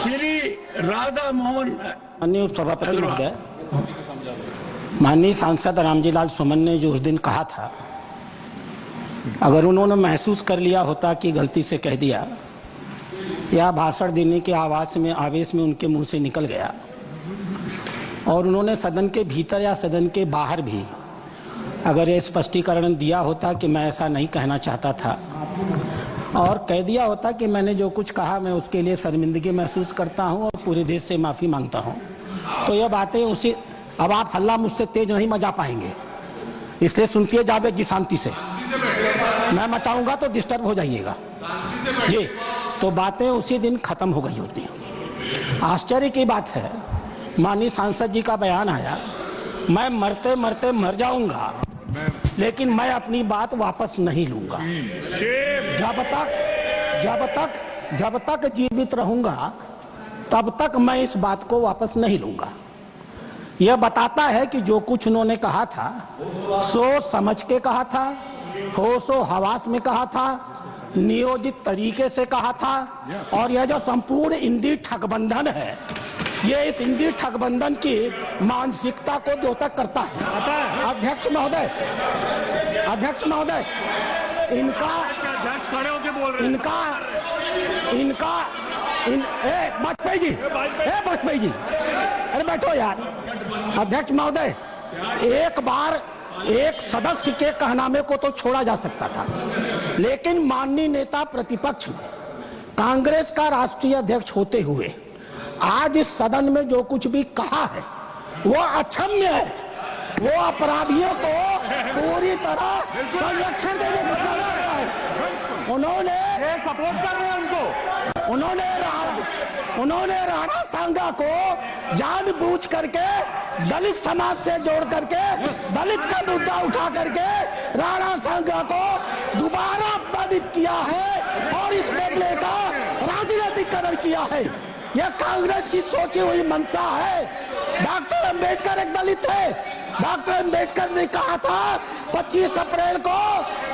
श्री राधा मोहन। माननीय सभापति महोदय, माननीय सांसद रामजीलाल सुमन ने जो उस दिन कहा था, अगर उन्होंने महसूस कर लिया होता कि गलती से कह दिया या भाषण देने के आवेश में उनके मुंह से निकल गया और उन्होंने सदन के भीतर या सदन के बाहर भी अगर ये स्पष्टीकरण दिया होता कि मैं ऐसा नहीं कहना चाहता था और कह दिया होता कि मैंने जो कुछ कहा मैं उसके लिए शर्मिंदगी महसूस करता हूं और पूरे देश से माफ़ी मांगता हूं, तो यह बातें उसी अब आप हल्ला मुझसे तेज नहीं मचा पाएंगे, इसलिए सुनती है जावेद जी शांति से। मैं मचाऊंगा तो डिस्टर्ब हो जाइएगा ये, तो बातें उसी दिन खत्म हो गई होती। आश्चर्य की बात है, माननीय सांसद जी का बयान आया, मैं मरते मरते मर जाऊंगा लेकिन मैं अपनी बात वापस नहीं लूंगा। जब तक जीवित रहूंगा तब तक मैं इस बात को वापस नहीं लूंगा। यह बताता है कि जो कुछ उन्होंने कहा था सोच समझ के कहा था, होशो हवास में कहा था, नियोजित तरीके से कहा था, और यह जो संपूर्ण इंडी ठगबंधन है, ये इस इंडी ठगबंधन की मानसिकता को द्योतक करता है। अध्यक्ष महोदय, वाजपेयी जी, अरे बैठो यार। अध्यक्ष महोदय, एक बार एक सदस्य के कहनामे को तो छोड़ा जा सकता था, लेकिन माननीय नेता प्रतिपक्ष ने कांग्रेस का राष्ट्रीय अध्यक्ष होते हुए आज इस सदन में जो कुछ भी कहा है वो अक्षम्य है। वो अपराधियों को पूरी तरह संरक्षण देने का काम कर रहा है। उन्होंने सपोर्ट कर रहे हैं उनको, उन्होंने राणा सांगा को जानबूझ करके दलित समाज से जोड़ करके दलित का मुद्दा उठा करके राणा सांगा को दोबारा अपमानित किया है और इस मामले का राजनीतिकरण किया है। यह कांग्रेस की सोची हुई मंशा है। डॉक्टर अंबेडकर एक दलित है। डॉक्टर अंबेडकर ने कहा था 25 अप्रैल को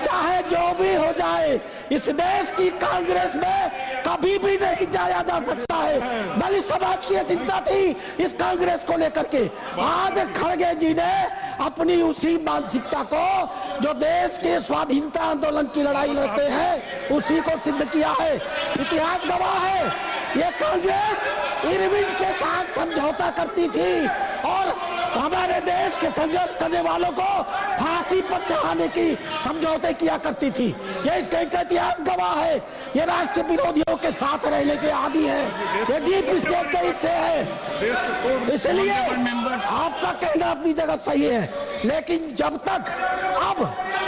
चाहे जो भी हो जाए इस देश की कांग्रेस में कभी भी नहीं जाया जा सकता है। दलित समाज की चिंता थी इस कांग्रेस को लेकर के। आज खड़गे जी ने अपनी उसी मानसिकता को जो देश के स्वाधीनता आंदोलन की लड़ाई लड़ते हैं उसी को सिद्ध किया है। इतिहास गवाह है, ये कांग्रेस इरविन के साथ समझौता करती थी और हमारे देश के संघर्ष करने वालों को फांसी पर चढ़ाने की समझौते किया करती थी। ये इसका इतिहास गवाह है। ये राष्ट्र विरोधियों के साथ रहने के आदी है, ये डीप स्टेट के हिस्से है। इसलिए आपका कहना अपनी जगह सही है, लेकिन जब तक अब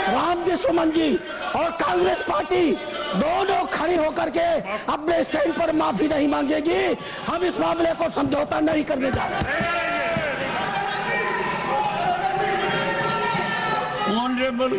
रामजी सुमन जी और कांग्रेस पार्टी दोनों खड़ी होकर के अपने स्टैंड पर माफी नहीं मांगेगी, हम इस मामले को समझौता नहीं करने जा रहे हैं। ऑनरेबल